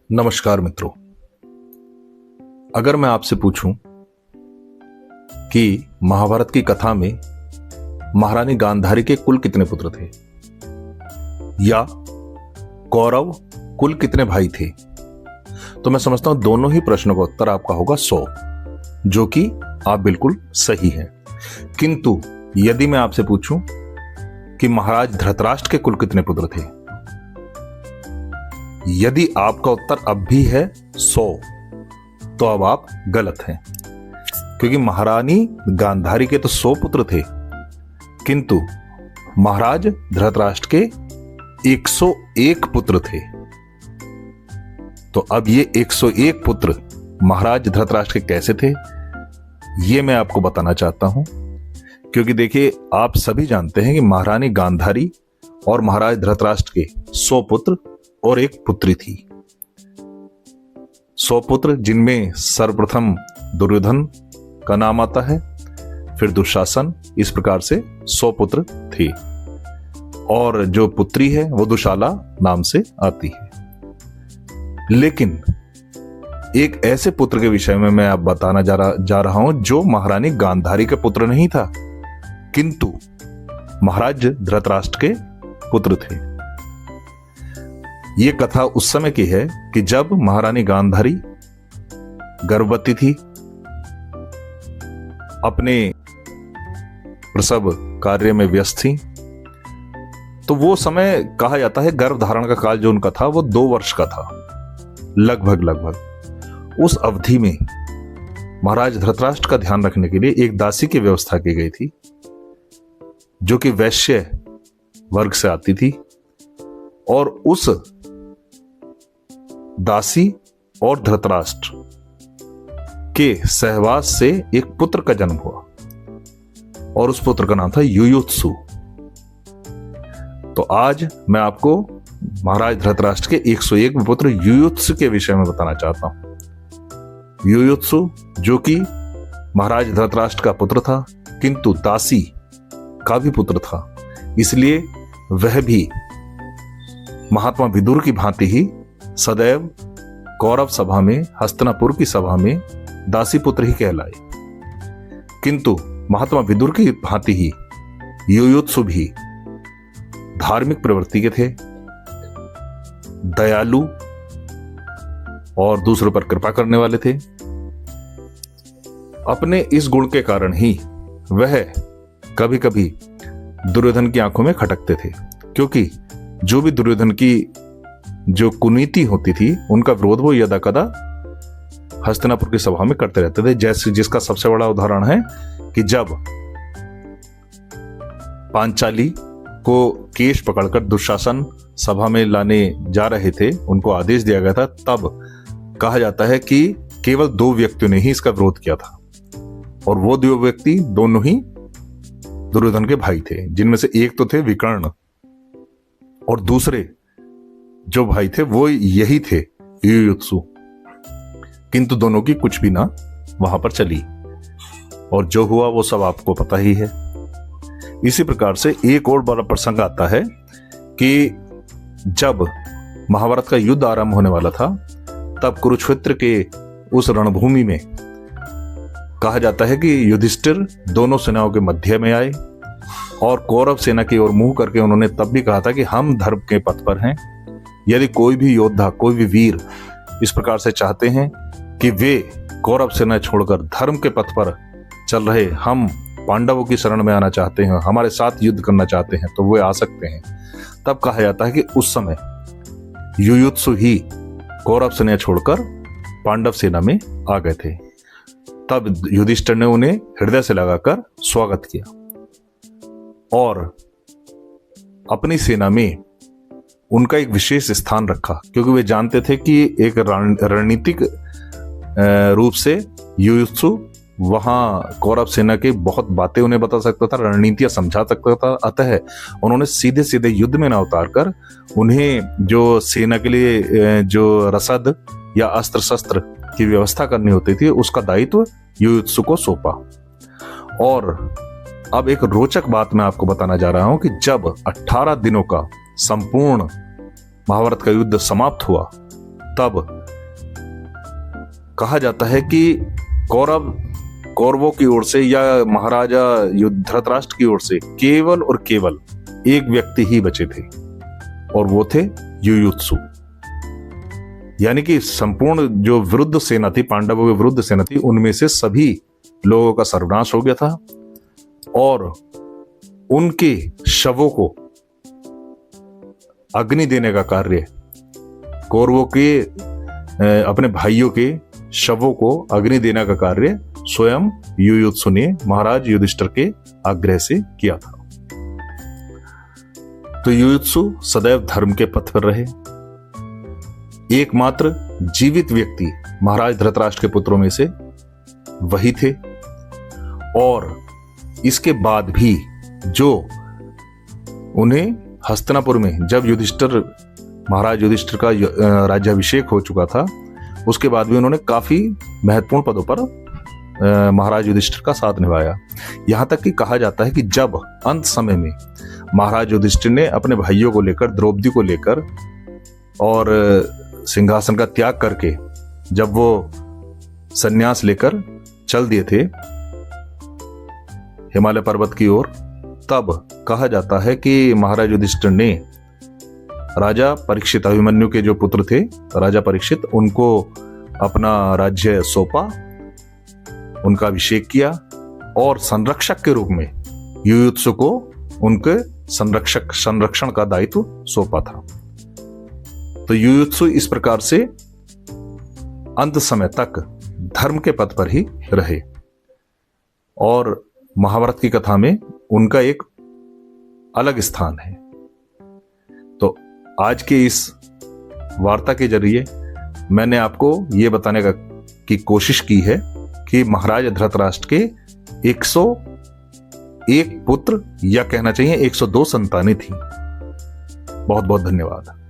नमस्कार मित्रों। अगर मैं आपसे पूछूं कि महाभारत की कथा में महारानी गांधारी के कुल कितने पुत्र थे या कौरव कुल कितने भाई थे, तो मैं समझता हूं दोनों ही प्रश्नों का उत्तर आपका होगा 100, जो कि आप बिल्कुल सही हैं। किंतु यदि मैं आपसे पूछूं कि महाराज धृतराष्ट्र के कुल कितने पुत्र थे, यदि आपका उत्तर अब भी है 100, तो अब आप गलत हैं, क्योंकि महारानी गांधारी के तो 100 पुत्र थे, किंतु महाराज धृतराष्ट्र के 101 पुत्र थे। तो अब ये 101 पुत्र महाराज धृतराष्ट्र के कैसे थे, ये मैं आपको बताना चाहता हूं। क्योंकि देखिए, आप सभी जानते हैं कि महारानी गांधारी और महाराज धृतराष्ट्र के 100 पुत्र और एक पुत्री थी। 100 पुत्र, जिनमें सर्वप्रथम दुर्योधन का नाम आता है, फिर दुशासन, इस प्रकार से 100 पुत्र थे। और जो पुत्री है वो दुशाला नाम से आती है। लेकिन एक ऐसे पुत्र के विषय में मैं अब बताना जा रहा हूं जो महारानी गांधारी का पुत्र नहीं था, किंतु महाराज धृतराष्ट्र के पुत्र थे। यह कथा उस समय की है कि जब महारानी गांधारी गर्भवती थी, अपने प्रसव कार्य में व्यस्त थी। तो वो समय कहा जाता है, गर्भ धारण का काल जो उनका था वो 2 वर्ष का था, लगभग। उस अवधि में महाराज धृतराष्ट्र का ध्यान रखने के लिए एक दासी की व्यवस्था की गई थी, जो कि वैश्य वर्ग से आती थी। और उस दासी और धृतराष्ट्र के सहवास से एक पुत्र का जन्म हुआ, और उस पुत्र का नाम था युयुत्सु। तो आज मैं आपको महाराज धृतराष्ट्र के 101 पुत्र युयुत्सु के विषय में बताना चाहता हूं। युयुत्सु, जो कि महाराज धृतराष्ट्र का पुत्र था, किंतु दासी का भी पुत्र था, इसलिए वह भी महात्मा विदुर की भांति ही सदैव कौरव सभा में, हस्तिनापुर की सभा में दासी पुत्र ही कहलाए। किंतु महात्मा विदुर की भांति ही युयुत्सु भी धार्मिक प्रवृत्ति के थे, दयालु और दूसरों पर कृपा करने वाले थे। अपने इस गुण के कारण ही वह कभी कभी दुर्योधन की आंखों में खटकते थे, क्योंकि जो भी दुर्योधन की जो कुनीति होती थी, उनका विरोध वो यदा कदा हस्तिनापुर की सभा में करते रहते थे। जैसे जिसका सबसे बड़ा उदाहरण है कि जब पांचाली को केश पकड़कर दुशासन सभा में लाने जा रहे थे, उनको आदेश दिया गया था, तब कहा जाता है कि केवल 2 व्यक्तियों ने ही इसका विरोध किया था, और वो 2 व्यक्ति दोनों ही दुर्योधन के भाई थे, जिनमें से एक तो थे विकर्ण और दूसरे जो भाई थे वो यही थे, युयुत्सु। किंतु दोनों की कुछ भी ना वहां पर चली, और जो हुआ वो सब आपको पता ही है। इसी प्रकार से एक और बड़ा प्रसंग आता है कि जब महाभारत का युद्ध आरंभ होने वाला था, तब कुरुक्षेत्र के उस रणभूमि में कहा जाता है कि युधिष्ठिर दोनों सेनाओं के मध्य में आए, और कौरव सेना की ओर मुंह करके उन्होंने तब भी कहा था कि हम धर्म के पथ पर हैं। यदि कोई भी योद्धा, कोई भी वीर इस प्रकार से चाहते हैं कि वे कौरव सेना छोड़कर धर्म के पथ पर चल रहे हम पांडवों की शरण में आना चाहते हैं, हमारे साथ युद्ध करना चाहते हैं, तो वे आ सकते हैं। तब कहा जाता है कि उस समय युयुत्सु ही कौरव सेना छोड़कर पांडव सेना में आ गए थे। तब युधिष्ठिर ने उन्हें हृदय से लगाकर स्वागत किया, और अपनी सेना में उनका एक विशेष स्थान रखा, क्योंकि वे जानते थे कि एक रणनीतिक रूप से युयुत्सु वहां कौरव सेना के बहुत बातें उन्हें बता सकता था, रणनीतियां समझा सकता था। अतः उन्होंने सीधे सीधे युद्ध में न उतार कर उन्हें जो सेना के लिए जो रसद या अस्त्र शस्त्र की व्यवस्था करनी होती थी, उसका दायित्व युयुत्सु को सौंपा। और अब एक रोचक बात मैं आपको बताना जा रहा हूं कि जब 18 दिनों का संपूर्ण महाभारत का युद्ध समाप्त हुआ, तब कहा जाता है कि कौरवों की ओर से या महाराजा धृतराष्ट्र की ओर से केवल और केवल एक व्यक्ति ही बचे थे, और वो थे युयुत्सु। यानी कि संपूर्ण जो विरुद्ध सेना थी, पांडवों की विरुद्ध सेना थी, उनमें से सभी लोगों का सर्वनाश हो गया था, और उनके शवों को अग्नि देने का कार्य, कौरवों के अपने भाइयों के शवों को अग्नि देने का कार्य स्वयं युयुत्सु ने महाराज युधिष्ठिर के आग्रह से किया था। तो युयुत्सु सदैव धर्म के पथ पर रहे। एकमात्र जीवित व्यक्ति महाराज धृतराष्ट्र के पुत्रों में से वही थे, और इसके बाद भी जो उन्हें हस्तिनापुर में जब महाराज युधिष्ठिर का राज्याभिषेक हो चुका था, उसके बाद भी उन्होंने काफी महत्वपूर्ण पदों पर महाराज युधिष्ठिर का साथ निभाया। यहां तक कि कहा जाता है कि जब अंत समय में महाराज युधिष्ठिर ने अपने भाइयों को लेकर, द्रौपदी को लेकर और सिंहासन का त्याग करके जब वो संन्यास लेकर चल दिए थे हिमालय पर्वत की ओर, तब कहा जाता है कि महाराज युधिष्ठिर ने राजा परीक्षित, अभिमन्यु के जो पुत्र थे राजा परीक्षित, उनको अपना राज्य सौंपा, उनका अभिषेक किया, और संरक्षक के रूप में युयुत्सु को उनके संरक्षण का दायित्व सौंपा था। तो युयुत्सु इस प्रकार से अंत समय तक धर्म के पथ पर ही रहे, और महाभारत की कथा में उनका एक अलग स्थान है। तो आज के इस वार्ता के जरिए मैंने आपको ये बताने की कोशिश की है कि महाराज धृतराष्ट्र के 101 पुत्र, या कहना चाहिए 102 संतानें थी। बहुत बहुत धन्यवाद।